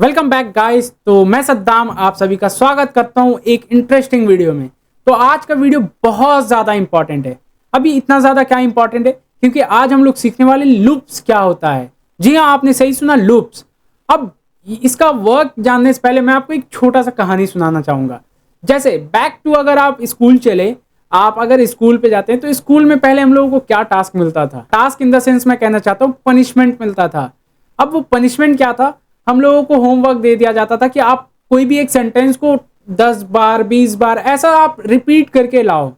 Welcome back guys. तो मैं सद्दाम आप सभी का स्वागत करता हूं एक इंटरेस्टिंग वीडियो में। तो आज का वीडियो बहुत ज़्यादा इंपॉर्टेंट है। अभी इतना ज़्यादा क्या इंपॉर्टेंट है, क्योंकि आज हम लोग सीखने वाले लूप्स क्या होता है। जी हाँ, आपने सही सुना, लूप्स। अब इसका वर्क जानने से पहले मैं आपको एक छोटा सा कहानी सुनाना चाहूँगा। जैसे बैक टू, अगर आप स्कूल चले, आप अगर स्कूल पे जाते हैं तो स्कूल में पहले हम लोगों को क्या टास्क मिलता था। टास्क इन द सेंस मैं कहना चाहता हूँ पनिशमेंट मिलता था। अब वो पनिशमेंट क्या था, हम लोगों को होमवर्क दे दिया जाता था कि आप कोई भी एक सेंटेंस को 10 बार 20 बार ऐसा आप रिपीट करके लाओ।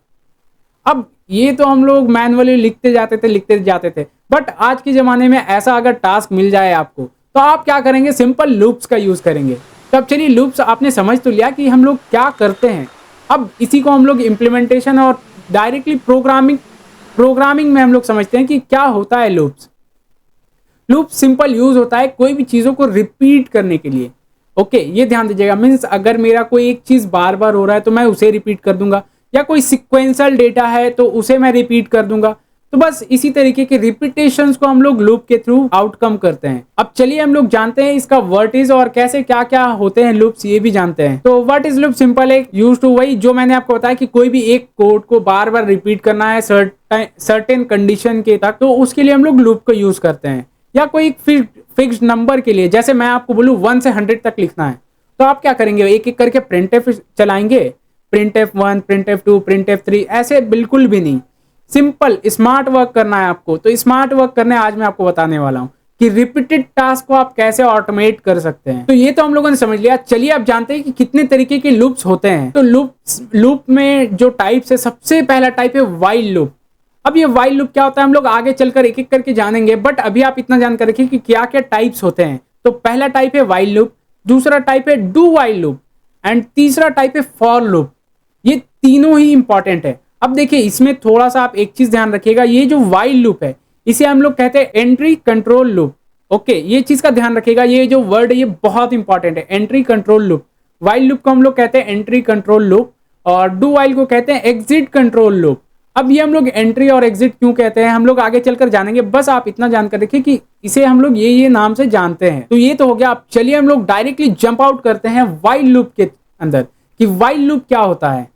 अब ये तो हम लोग मैनुअली लिखते जाते थे। बट आज के ज़माने में ऐसा अगर टास्क मिल जाए आपको, तो आप क्या करेंगे, सिंपल लूप्स का यूज़ करेंगे। तो अब चलिए, लूप्स आपने समझ तो लिया कि हम लोग क्या करते हैं। अब इसी को हम लोग इम्प्लीमेंटेशन और डायरेक्टली प्रोग्रामिंग में हम लोग समझते हैं कि क्या होता है लूप्स। लूप सिंपल यूज होता है कोई भी चीज़ों को रिपीट करने के लिए। ओके, ये ध्यान दीजिएगा। मीन्स अगर मेरा कोई एक चीज़ बार बार हो रहा है तो मैं उसे रिपीट कर दूंगा, या कोई सिक्वेंशियल डेटा है तो उसे मैं रिपीट कर दूंगा। तो बस इसी तरीके के रिपीटेशंस को हम लोग लूप के थ्रू आउटकम करते हैं। अब चलिए हम लोग जानते हैं इसका व्हाट इज और कैसे क्या क्या होते हैं लूप्स, ये भी जानते हैं। तो व्हाट इज लूप, सिंपल एक यूज टू, वही जो मैंने आपको बताया कि कोई भी एक कोड को बार बार रिपीट करना है सर्टेन कंडीशन के तक, तो उसके लिए हम लोग लूप को यूज करते हैं। या कोई फिक्स्ड नंबर के लिए, जैसे मैं आपको बोलूँ 1 से 100 तक लिखना है, तो आप क्या करेंगे, एक एक करके प्रिंटफ चलाएंगे। printf1, printf2, printf3, ऐसे बिल्कुल भी नहीं। सिंपल स्मार्ट वर्क करना है आपको। तो स्मार्ट वर्क करने आज मैं आपको बताने वाला हूँ कि रिपीटेड टास्क को आप कैसे ऑटोमेट कर सकते हैं। तो ये तो हम लोगों ने समझ लिया। चलिए अब जानते हैं कि कितने तरीके के लूप्स होते हैं। तो लूप में जो टाइप्स है, सबसे पहला टाइप है वाइल लूप। अब ये वाइल लूप क्या होता है हम लोग आगे चलकर एक एक करके जानेंगे, बट अभी आप इतना जानकर रखिए कि क्या क्या टाइप्स होते हैं। तो पहला टाइप है वाइल लूप, दूसरा टाइप है डू वाइल लूप, एंड तीसरा टाइप है फॉर लूप। ये तीनों ही इंपॉर्टेंट है। अब देखिए, इसमें थोड़ा सा आप एक चीज ध्यान रखिएगा, ये जो वाइल लूप है इसे हम लोग कहते हैं एंट्री कंट्रोल लूप। ओके, ये चीज का ध्यान रखिएगा, ये जो वर्ड है ये बहुत इंपॉर्टेंट है, entry control loop. While loop को हम लोग कहते हैं एंट्री कंट्रोल लूप, और डू वाइल को कहते हैं एग्जिट कंट्रोल लूप। अब ये हम लोग एंट्री और एग्जिट क्यों कहते हैं हम लोग आगे चलकर जानेंगे, बस आप इतना जानकर रखिए कि इसे हम लोग ये नाम से जानते हैं। तो ये तो हो गया। अब चलिए हम लोग डायरेक्टली जंप आउट करते हैं वाइल लूप के अंदर कि वाइल लूप क्या होता है।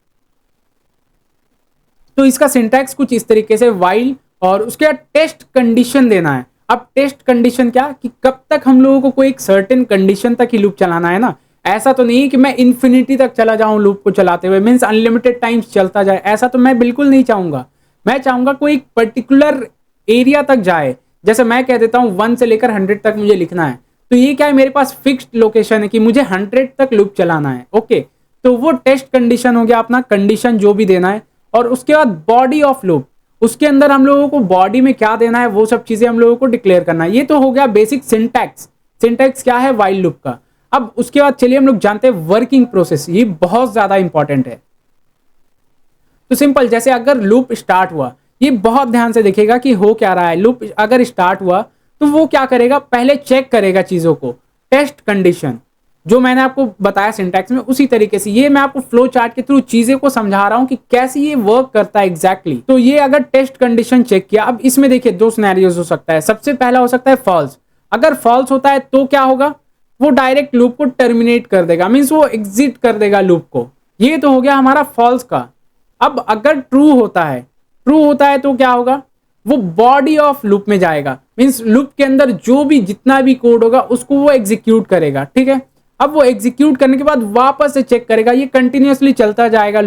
तो इसका सिंटैक्स कुछ इस तरीके से, वाइल और उसके बाद टेस्ट कंडीशन देना है। अब टेस्ट कंडीशन क्या, कि कब तक हम लोगों को कोई एक सर्टेन कंडीशन तक ही लूप चलाना है ना। ऐसा तो नहीं कि मैं इन्फिनिटी तक चला जाऊं लूप को चलाते हुए, मीन्स अनलिमिटेड टाइम्स चलता जाए, ऐसा तो मैं बिल्कुल नहीं चाहूंगा। मैं चाहूंगा कोई एक पर्टिकुलर एरिया तक जाए। जैसे मैं कह देता हूं 1 से लेकर 100 तक मुझे लिखना है, तो ये क्या है, मेरे पास फिक्स्ड लोकेशन है कि मुझे 100 तक लूप चलाना है। ओके, तो वो टेस्ट कंडीशन हो गया अपना, कंडीशन जो भी देना है। और उसके बाद बॉडी ऑफ लूप, उसके अंदर हम लोगों को बॉडी में क्या देना है वो सब चीजें हम लोगों को डिक्लेयर करना है। ये तो हो गया बेसिक सिंटैक्स। सिंटैक्स क्या है वाइल लूप का। अब उसके बाद चलिए हम लोग जानते हैं वर्किंग प्रोसेस, ये बहुत ज्यादा इंपॉर्टेंट है। तो सिंपल, जैसे अगर लूप स्टार्ट हुआ, ये बहुत ध्यान से देखिएगा कि हो क्या रहा है। लूप अगर स्टार्ट हुआ तो वो क्या करेगा, पहले चेक करेगा चीजों को, टेस्ट कंडीशन, जो मैंने आपको बताया सिंटैक्स में उसी तरीके से। ये मैं आपको फ्लो चार्ट के थ्रू चीजें को समझा रहा हूं कि कैसे ये वर्क करता है एग्जैक्टली। तो ये अगर टेस्ट कंडीशन चेक किया, अब इसमें देखिए 2 सिनेरियोज हो सकता है। सबसे पहला हो सकता है फॉल्स। अगर फॉल्स होता है तो क्या होगा, वो डायरेक्ट लूप को टर्मिनेट कर देगा, मीन्स वो एग्जिट कर देगा लूप को। ये तो हो गया हमारा फॉल्स का। अब अगर ट्रू होता है तो क्या होगा, वो बॉडी ऑफ लूप में जाएगा, मीन्स लूप के अंदर जो भी जितना भी कोड होगा उसको वो एग्जीक्यूट करेगा। ठीक है, अब वो एग्जीक्यूट करने के बाद वापस से चेक करेगा। ये कंटिन्यूअसली चलता जाएगा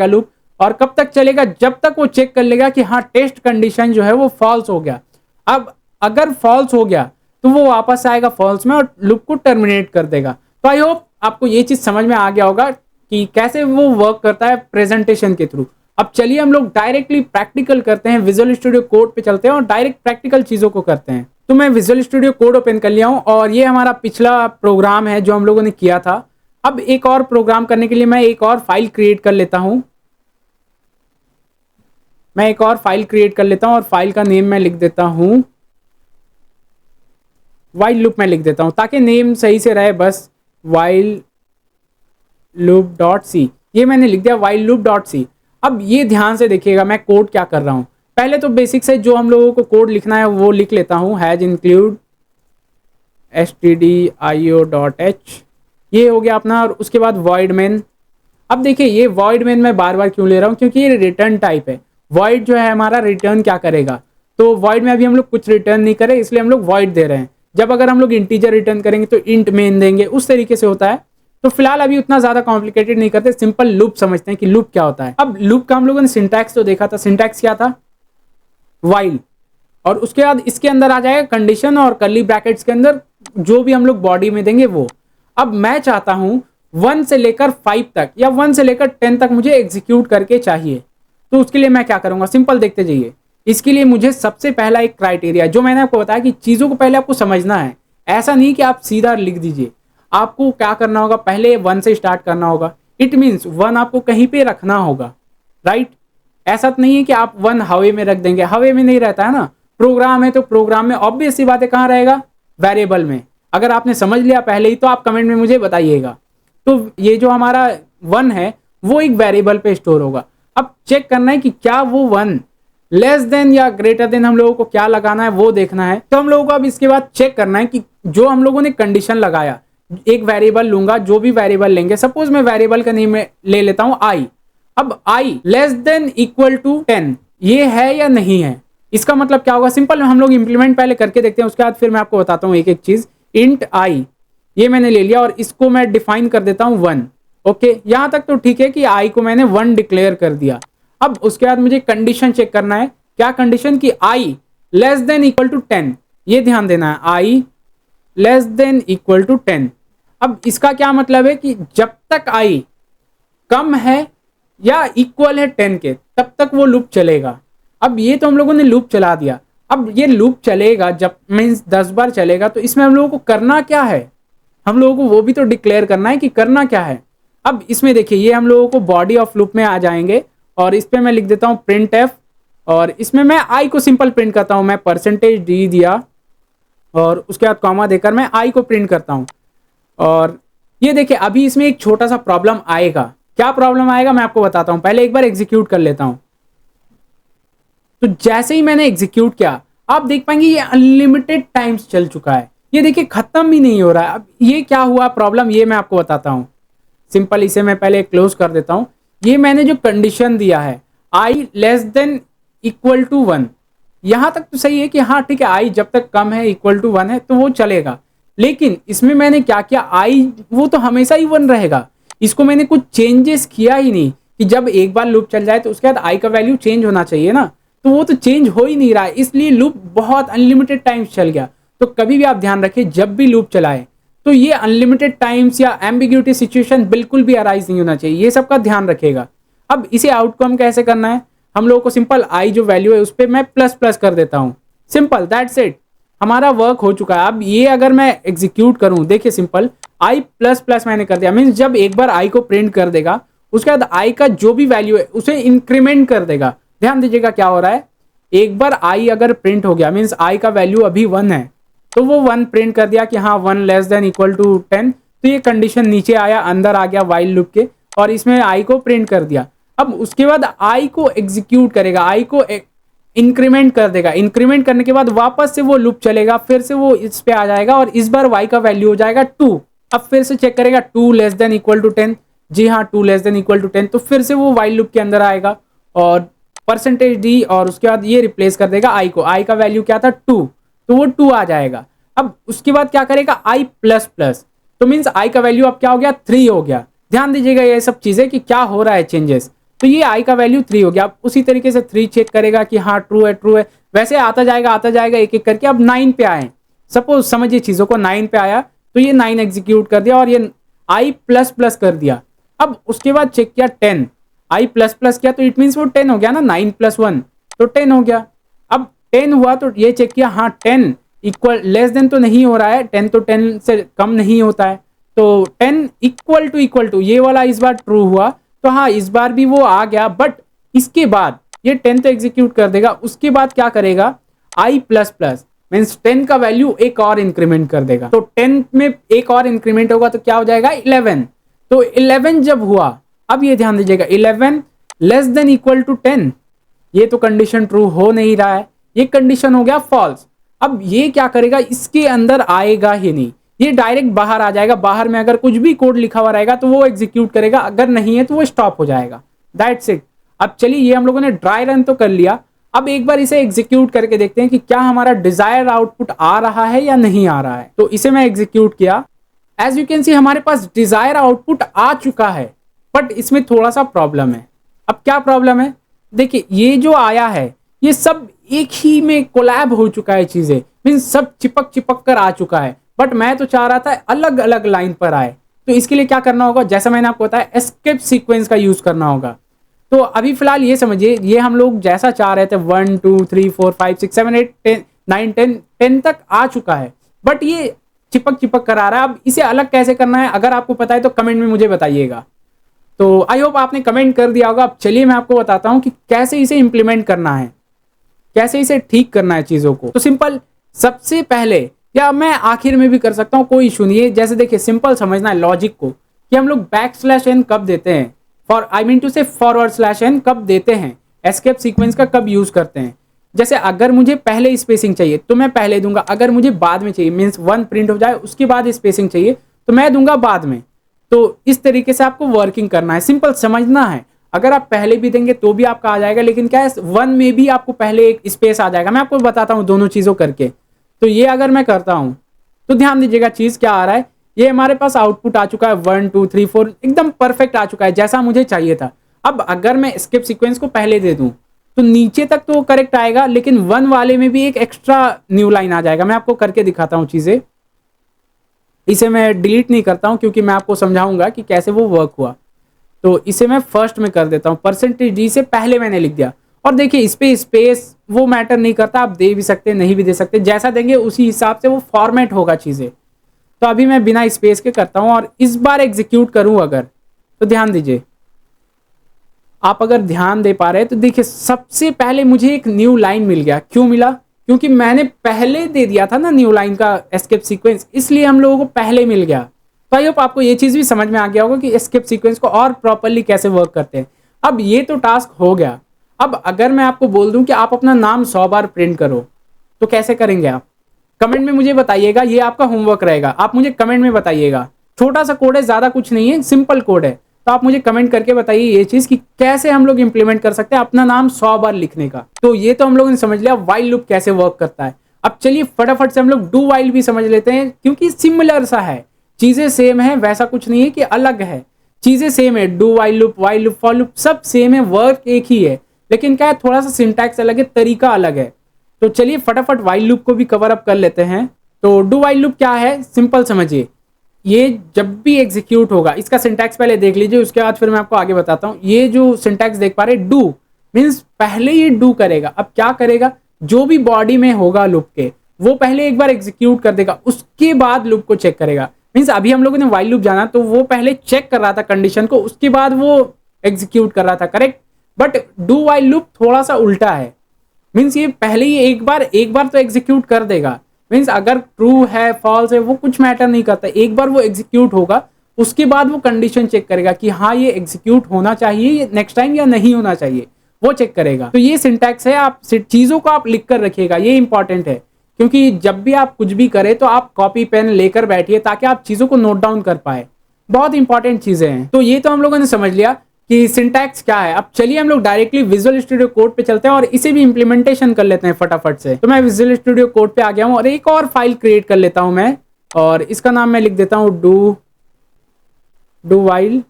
लूप, और कब तक चलेगा, जब तक वो चेक कर लेगा कि हाँ टेस्ट कंडीशन जो है वो फॉल्स हो गया। अब अगर फॉल्स हो गया तो वो वापस आएगा फॉल्स में और लूप को टर्मिनेट कर देगा। तो आई होप आपको ये चीज समझ में आ गया होगा कि कैसे वो वर्क करता है प्रेजेंटेशन के थ्रू। अब चलिए हम लोग डायरेक्टली प्रैक्टिकल करते हैं, विजुअल स्टूडियो कोड पे चलते हैं और डायरेक्ट प्रैक्टिकल चीजों को करते हैं। तो मैं विजुअल स्टूडियो कोड ओपन कर लिया हूं, और ये हमारा पिछला प्रोग्राम है जो हम लोगों ने किया था। अब एक और प्रोग्राम करने के लिए मैं एक और फाइल क्रिएट कर लेता हूं। और फाइल का नेम मैं लिख देता हूं, वाइल लूप में लिख देता हूं ताकि नेम सही से रहे। बस वाइल लूप डॉट सी, ये मैंने लिख दिया वाइल लूप डॉट सी। अब ये ध्यान से देखिएगा मैं कोड क्या कर रहा हूं। पहले तो बेसिक से जो हम लोगों को कोड लिखना है वो लिख लेता हूं, हैज इंक्लूड stdio.h, ये हो गया अपना। और उसके बाद void main। अब देखिए ये void main मैं बार बार क्यों ले रहा हूँ, क्योंकि ये रिटर्न टाइप है। void जो है हमारा रिटर्न क्या करेगा, तो void में अभी हम लोग कुछ रिटर्न नहीं करें, इसलिए हम लोग void दे रहे हैं। जब अगर हम लोग इंटीजर रिटर्न करेंगे तो int main देंगे, उस तरीके से होता है। तो फिलहाल अभी उतना ज्यादा कॉम्प्लिकेटेड नहीं करते, सिंपल लूप समझते हैं कि लूप क्या होता है। अब लूप का हम लोगों ने सिंटैक्स तो देखा था, सिंटैक्स क्या था, वाइल, और उसके बाद इसके अंदर आ जाएगा कंडीशन, और कर्ली ब्रैकेट्स के अंदर जो भी हम लोग बॉडी में देंगे वो। अब मैं चाहता हूं 1 से लेकर 5 तक या 1 से लेकर 10 तक मुझे एग्जीक्यूट करके चाहिए। तो उसके लिए मैं क्या करूंगा, सिंपल देखते जाइए। इसके लिए मुझे सबसे पहला एक क्राइटेरिया, जो मैंने आपको बताया कि चीजों को पहले आपको समझना है, ऐसा नहीं कि आप सीधा लिख दीजिए। आपको क्या करना होगा, पहले 1 से स्टार्ट करना होगा। इट मीन्स 1 आपको कहीं पे रखना होगा, राइट। ऐसा तो नहीं है कि आप 1 हवे में रख देंगे, हवे में नहीं रहता है ना। प्रोग्राम है तो प्रोग्राम में ऑब्वियस सी बात है, कहाँ रहेगा, वेरिएबल में। अगर आपने समझ लिया पहले ही तो आप कमेंट में मुझे बताइएगा। तो ये जो हमारा 1 है वो एक वेरिएबल पे स्टोर होगा। अब चेक करना है कि क्या वो 1 लेस देन या ग्रेटर देन, हम लोगों को क्या लगाना है वो देखना है। तो हम लोगों को अब इसके बाद चेक करना है कि जो हम लोगों ने कंडीशन लगाया, एक वेरिएबल लूंगा, जो भी वेरिएबल लेंगे, सपोज मैं वेरिएबल का नेम ले लेता हूं आई। अब आई लेस देन इक्वल टू 10 ये है या नहीं है, इसका मतलब क्या होगा, सिंपल हम लोग इंप्लीमेंट पहले करके देखते हैं, उसके बाद फिर मैं आपको बताता हूं एक एक चीज। इंट आई ये मैंने ले लिया और इसको मैं डिफाइन कर देता हूं 1। ओके, यहां तक तो ठीक है कि आई को मैंने 1 डिक्लेयर कर दिया। अब उसके बाद मुझे कंडीशन चेक करना है, क्या कंडीशन की आई लेस देन इक्वल टू 10, ये ध्यान देना है, आई लेस देन इक्वल टू 10। अब इसका क्या मतलब है कि जब तक आई कम है या इक्वल है 10 के, तब तक वो लूप चलेगा। अब ये तो हम लोगों ने लूप चला दिया। अब ये लूप चलेगा जब मीन्स 10 बार चलेगा, तो इसमें हम लोगों को करना क्या है, हम लोगों को वो भी तो डिक्लेयर करना है कि करना क्या है। अब इसमें देखिए ये हम लोगों को बॉडी ऑफ लूप में आ जाएंगे, और इस पर मैं लिख देता हूँ प्रिंट एफ, और इसमें मैं आई को सिंपल प्रिंट करता हूँ। मैं परसेंटेज डी दिया और उसके बाद कॉमा देकर मैं आई को प्रिंट करता हूँ। और ये देखिए अभी इसमें एक छोटा सा प्रॉब्लम आएगा। क्या प्रॉब्लम आएगा मैं आपको बताता हूं, पहले एक बार एग्जीक्यूट कर लेता हूं। तो जैसे ही मैंने एग्जीक्यूट किया, आप देख पाएंगे ये अनलिमिटेड टाइम्स चल चुका है, ये देखिए खत्म ही नहीं हो रहा है। अब ये क्या हुआ प्रॉब्लम, ये मैं आपको बताता हूं। सिंपल इसे मैं पहले क्लोज कर देता हूं। ये मैंने जो कंडीशन दिया है आई लेस देन इक्वल टू 1, यहां तक तो सही है कि हाँ ठीक है, आई जब तक कम है इक्वल टू 1 है तो वो चलेगा। लेकिन इसमें मैंने क्या किया, आई वो तो हमेशा ही 1 रहेगा, इसको मैंने कुछ चेंजेस किया ही नहीं कि जब एक बार लूप चल जाए तो उसके बाद आई का वैल्यू चेंज होना चाहिए ना, तो वो तो चेंज हो ही नहीं रहा है, इसलिए लूप बहुत अनलिमिटेड टाइम्स चल गया। तो कभी भी आप ध्यान रखिए जब भी लूप चलाए तो ये अनलिमिटेड टाइम्स या एम्बिग्यूटी सिचुएशन बिल्कुल भी अराइज नहीं होना चाहिए, ये सबका ध्यान रखिएगा। अब इसे आउटकम कैसे करना है, हम लोगों को सिंपल आई जो वैल्यू है उस पर मैं प्लस प्लस कर देता हूं, सिंपल दैट्स इट, हमारा वर्क हो चुका है। अब ये अगर मैं एग्जीक्यूट करूं, देखिए सिंपल आई प्लस प्लस मैंने कर दिया, मीन्स जब एक बार आई को प्रिंट कर देगा उसके बाद आई का जो भी वैल्यू है उसे इंक्रीमेंट कर देगा। ध्यान दीजिएगा क्या हो रहा है, एक बार आई अगर प्रिंट हो गया मीन्स आई का वैल्यू अभी 1 है, तो वो 1 प्रिंट कर दिया कि हाँ 1 लेस देन इक्वल टू 10, तो ये कंडीशन नीचे आया, अंदर आ गया वाइल लूप के, और इसमें आई को प्रिंट कर दिया। अब उसके बाद आई को एग्जीक्यूट करेगा, आई को इंक्रीमेंट कर देगा, इंक्रीमेंट करने के बाद वापस से वो लूप चलेगा, फिर से वो इस पे आ जाएगा और इस बार y का वैल्यू हो जाएगा 2। अब फिर से चेक करेगा 2 लेस देन इक्वल टू 10, जी हाँ 2 लेस देन इक्वल टू 10, तो फिर से वो वाइल लूप के अंदर आएगा और परसेंटेज डी, और उसके बाद ये रिप्लेस कर देगा आई को, आई का वैल्यू क्या था 2, तो वो 2 आ जाएगा। अब उसके बाद क्या करेगा आई प्लस प्लस, तो मीन्स आई का वैल्यू अब क्या हो गया 3 हो गया। ध्यान दीजिएगा ये सब चीजें कि क्या हो रहा है चेंजेस, तो ये आई का वैल्यू 3 हो गया। अब उसी तरीके से 3 चेक करेगा कि हाँ ट्रू है, वैसे आता जाएगा एक एक करके। अब 9 पे आए, सपोज समझिए चीजों को, 9 पे आया तो ये 9 एग्जीक्यूट कर दिया और ये आई प्लस प्लस कर दिया। अब उसके बाद चेक किया 10, आई प्लस प्लस किया तो इट मीन्स वो 10 हो गया ना, 9 प्लस 1 तो 10 हो गया। अब 10 हुआ तो ये चेक किया, हाँ 10 इक्वल लेस देन तो नहीं हो रहा है, 10 तो 10 से कम नहीं होता है, तो 10 इक्वल टू ये वाला इस बार ट्रू हुआ, तो हाँ इस बार भी वो आ गया। बट इसके बाद ये 10 तो एग्जीक्यूट कर देगा, उसके बाद क्या करेगा आई प्लस प्लस मीन्स 10 का वैल्यू एक और इंक्रीमेंट कर देगा, तो 10 में एक और इंक्रीमेंट होगा तो क्या हो जाएगा 11। तो 11 जब हुआ, अब ये ध्यान दीजिएगा 11 लेस देन इक्वल टू 10, ये तो कंडीशन ट्रू हो नहीं रहा है, ये कंडीशन हो गया फॉल्स। अब ये क्या करेगा, इसके अंदर आएगा ही नहीं, ये डायरेक्ट बाहर आ जाएगा। बाहर में अगर कुछ भी कोड लिखा हुआ रहेगा तो वो एग्जीक्यूट करेगा, अगर नहीं है तो वो स्टॉप हो जाएगा। That's it. अब चलिए, ये हम लोगों ने ड्राई रन तो कर लिया। अब एक बार इसे एग्जीक्यूट करके देखते हैं कि क्या हमारा डिजायर आउटपुट आ रहा है या नहीं आ रहा है। तो इसे मैं एग्जीक्यूट किया। एज यू कैन सी हमारे पास डिजायर आउटपुट आ चुका है, बट इसमें थोड़ा सा प्रॉब्लम है। अब क्या प्रॉब्लम है, देखिए ये जो आया है ये सब एक ही में कोलैब हो चुका है, चीजें मीन सब चिपक चिपक कर आ चुका है, बट मैं तो चाह रहा था अलग अलग लाइन पर आए। तो इसके लिए क्या करना होगा, जैसा मैंने आपको बताया एस्केप सीक्वेंस का यूज करना होगा। तो अभी फिलहाल ये समझिए, ये हम लोग जैसा चाह रहे थे 1 2 3 4 5 6 7 8 10 9 10 तक आ चुका है, बट ये चिपक चिपक कर आ रहा है। अब इसे अलग कैसे करना है, अगर आपको पता है तो कमेंट में मुझे बताइएगा। तो आई होप आपने कमेंट कर दिया होगा। अब चलिए मैं आपको बताता हूं कि कैसे इसे इंप्लीमेंट करना है, कैसे इसे ठीक करना है चीजों को। तो सिंपल, सबसे पहले, या मैं आखिर में भी कर सकता हूं, कोई इशू नहीं है। जैसे देखिए, सिंपल समझना है लॉजिक को कि हम लोग \n कब देते हैं, आई मीन टू से /n कब देते हैं, एस्केप सीक्वेंस का कब यूज करते हैं। जैसे अगर मुझे पहले स्पेसिंग चाहिए तो मैं पहले दूंगा, अगर मुझे बाद में चाहिए मीन्स 1 प्रिंट हो जाए उसके बाद स्पेसिंग चाहिए तो मैं दूंगा बाद में। तो इस तरीके से आपको वर्किंग करना है, सिंपल समझना है। अगर आप पहले भी देंगे तो भी आपका आ जाएगा, लेकिन क्या है 1 में भी आपको पहले एक स्पेस आ जाएगा। मैं आपको बताता हूँ दोनों चीजों करके। तो ये अगर मैं करता हूँ तो ध्यान दीजिएगा चीज क्या आ रहा है। ये हमारे पास आउटपुट आ चुका है 1 2 3 4 एकदम परफेक्ट आ चुका है, जैसा मुझे चाहिए था। अब अगर मैं स्किप सीक्वेंस को पहले दे दूं तो नीचे तक तो करेक्ट आएगा, लेकिन 1 वाले में भी एक एक्स्ट्रा न्यू लाइन आ जाएगा। मैं आपको करके दिखाता हूं चीजें। इसे मैं डिलीट नहीं करता हूं क्योंकि मैं आपको समझाऊंगा कि कैसे वो वर्क हुआ। तो इसे मैं फर्स्ट में कर देता हूं, %d से पहले मैंने लिख दिया। और देखिए इस पे स्पेस वो मैटर नहीं करता, आप दे भी सकते नहीं भी दे सकते, जैसा देंगे उसी हिसाब से वो फॉर्मेट होगा चीजें। तो अभी मैं बिना स्पेस के करता हूं और इस बार एग्जीक्यूट करूं अगर, तो ध्यान दीजिए, आप अगर ध्यान दे पा रहे हैं तो देखिए सबसे पहले मुझे एक न्यू लाइन मिल गया। क्यों मिला, क्योंकि मैंने पहले दे दिया था ना न्यू लाइन का एस्केप सीक्वेंस, इसलिए हम लोगों को पहले मिल गया। तो आई होप आपको ये चीज भी समझ में आ गया होगा कि एस्केप सीक्वेंस को और प्रॉपरली कैसे वर्क करते हैं। अब ये तो टास्क हो गया। अब अगर मैं आपको बोल दूं कि आप अपना नाम 100 बार प्रिंट करो तो कैसे करेंगे आप, कमेंट में मुझे बताइएगा। ये आपका होमवर्क रहेगा, आप मुझे कमेंट में बताइएगा। छोटा सा कोड है, ज्यादा कुछ नहीं है, सिंपल कोड है। तो आप मुझे कमेंट करके बताइए ये चीज कि कैसे हम लोग इंप्लीमेंट कर सकते हैं अपना नाम 100 बार लिखने का। तो ये तो हम लोगों ने समझ लिया वाइल लूप कैसे वर्क करता है। अब चलिए फटाफट से हम लोग डू वाइल भी समझ लेते हैं, क्योंकि सिमिलर सा है, चीजें सेम है, वैसा कुछ नहीं है कि अलग है, चीजें सेम है। Do while loop, for loop सब सेम है, वर्क एक ही है, लेकिन क्या है थोड़ा सा सिंटैक्स अलग है, तरीका अलग है। तो चलिए फटाफट वाइल लूप को भी कवर अप कर लेते हैं। तो डू वाइल लूप क्या है, सिंपल समझिए। ये जब भी एग्जीक्यूट होगा, इसका सिंटैक्स पहले देख लीजिए, उसके बाद फिर मैं आपको आगे बताता हूं। ये जो सिंटैक्स देख पा रहे, डू मीन्स पहले ये डू करेगा। अब क्या करेगा, जो भी बॉडी में होगा लूप के वो पहले एक बार एग्जीक्यूट कर देगा, उसके बाद लूप को चेक करेगा। मीन्स अभी हम लोगों ने वाइल लूप जाना तो वो पहले चेक कर रहा था कंडीशन को, उसके बाद वो एग्जीक्यूट कर रहा था, correct. But do while loop थोड़ा सा उल्टा है, मीन्स ये पहले ही एक बार तो एग्जीक्यूट कर देगा। मीन्स अगर ट्रू है फॉल्स है वो कुछ मैटर नहीं करता, एक बार वो एग्जीक्यूट होगा, उसके बाद वो कंडीशन चेक करेगा कि हाँ ये एग्जीक्यूट होना चाहिए नेक्स्ट टाइम या नहीं होना चाहिए, वो चेक करेगा। तो ये सिंटैक्स है, आप चीजों को आप लिख कर रखिएगा, ये इंपॉर्टेंट है। क्योंकि जब भी आप कुछ भी करें तो आप कॉपी पेन लेकर बैठिए ताकि आप चीजों को नोट डाउन कर पाए, बहुत इंपॉर्टेंट चीजें हैं। तो ये तो हम लोगों ने समझ लिया कि सिंटैक्स क्या है। अब चलिए हम लोग डायरेक्टली विजुअल स्टूडियो कोड पे चलते हैं और इसे भी इंप्लीमेंटेशन कर लेते हैं फटाफट से। तो मैं विजुअल स्टूडियो कोड पे आ गया हूं और एक और फाइल क्रिएट कर लेता हूं मैं, और इसका नाम मैं लिख देता हूं डू वाइल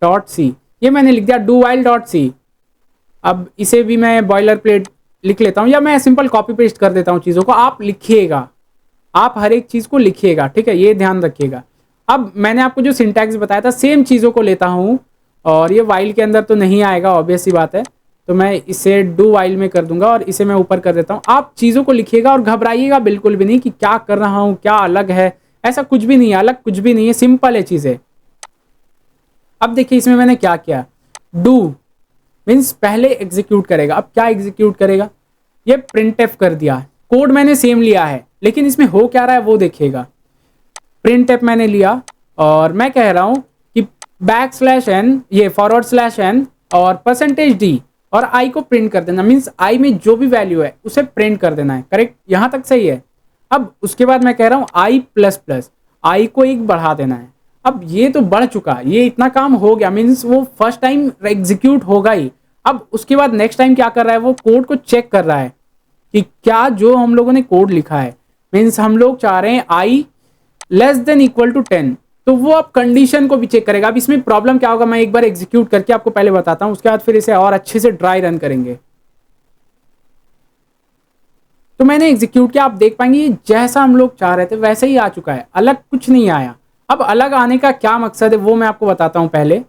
डॉट सी। ये मैंने लिख दिया डू वाइल डॉट सी। अब इसे भी मैं बॉयलर प्लेट लिख लेता हूं, या मैं सिंपल कॉपी पेस्ट कर देता हूं चीजों को। आप लिखिएगा, आप हर एक चीज को लिखिएगा, ठीक है, ये ध्यान रखिएगा। अब मैंने आपको जो सिंटैक्स बताया था सेम चीजों को लेता हूं, और ये वाइल के अंदर तो नहीं आएगा, ऑब्वियस सी बात है। तो मैं इसे डू वाइल में कर दूंगा और इसे मैं ऊपर कर देता हूँ। आप चीज़ों को लिखिएगा और घबराइएगा बिल्कुल भी नहीं कि क्या कर रहा हूँ, क्या अलग है, ऐसा कुछ भी नहीं है, अलग कुछ भी नहीं है, सिंपल है चीज़ें। अब देखिए इसमें मैंने क्या किया, डू मीन्स पहले एग्जीक्यूट करेगा। अब क्या एग्जीक्यूट करेगा, ये प्रिंटएफ कर दिया। कोड मैंने सेम लिया है, लेकिन इसमें हो क्या रहा है वो देखिएगा। प्रिंटएफ मैंने लिया और मैं कह रहा हूँ कि \n, ये /n और %d और आई को प्रिंट कर देना, मीन्स आई में जो भी वैल्यू है उसे प्रिंट कर देना है। करेक्ट, यहां तक सही है। अब उसके बाद मैं कह रहा हूं आई प्लस प्लस, आई को एक बढ़ा देना है। अब ये तो बढ़ चुका, ये इतना काम हो गया, मीन्स वो फर्स्ट टाइम एग्जीक्यूट होगा ही। अब उसके बाद नेक्स्ट टाइम क्या कर रहा है, वो कोड को चेक कर रहा है कि क्या जो हम लोगों ने कोड लिखा है, मीन्स हम लोग चाह रहे हैं आई लेस देन इक्वल टू 10, तो वो अब कंडीशन को भी चेक करेगा। अब इसमें प्रॉब्लम क्या होगा, मैं एक बार एग्जीक्यूट करके आपको पहले बताता हूं, उसके बाद फिर इसे और अच्छे से ड्राई रन करेंगे। तो मैंने एग्जीक्यूट किया, आप देख पाएंगे जैसा हम लोग चाह रहे थे वैसे ही आ चुका है, अलग कुछ नहीं आया। अब अलग आने का क्या मकसद है वो मैं आपको बताता हूं। पहले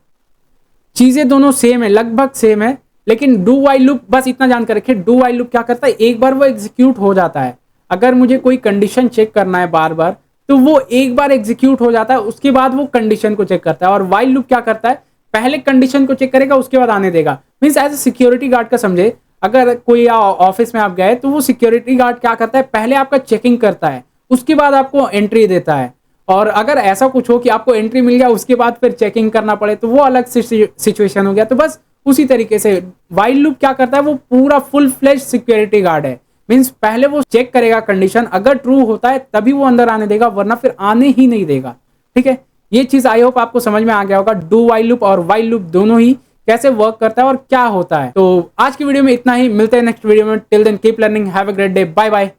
चीजें दोनों सेम है, लगभग सेम है, लेकिन डू वाइल लूप बस इतना जानकर रखिए, डू वाइल लूप क्या करता है, एक बार वो एग्जीक्यूट हो जाता है। अगर मुझे कोई कंडीशन चेक करना है बार बार, तो वो एक बार एग्जीक्यूट हो जाता है, उसके बाद वो कंडीशन को चेक करता है। और वाइल लूप क्या करता है, पहले कंडीशन को चेक करेगा उसके बाद आने देगा। Means as a security guard का समझे, अगर कोई ऑफिस में आप गए तो वो सिक्योरिटी गार्ड क्या करता है, पहले आपका चेकिंग करता है, उसके बाद आपको एंट्री देता है। और अगर ऐसा कुछ हो कि आपको एंट्री मिल गया उसके बाद फिर चेकिंग करना पड़े, तो वो अलग सिचुएशन हो गया। तो बस उसी तरीके से वाइल लूप क्या करता है, वो पूरा फुल फ्लेज सिक्योरिटी गार्ड है। मीन्स पहले वो चेक करेगा कंडीशन, अगर ट्रू होता है तभी वो अंदर आने देगा, वरना फिर आने ही नहीं देगा। ठीक है, ये चीज आई होप आपको समझ में आ गया होगा, डू वाइल लूप और वाइल लूप दोनों ही कैसे वर्क करता है और क्या होता है। तो आज की वीडियो में इतना ही, मिलते हैं नेक्स्ट वीडियो में। Till then keep learning, have a great day, bye bye.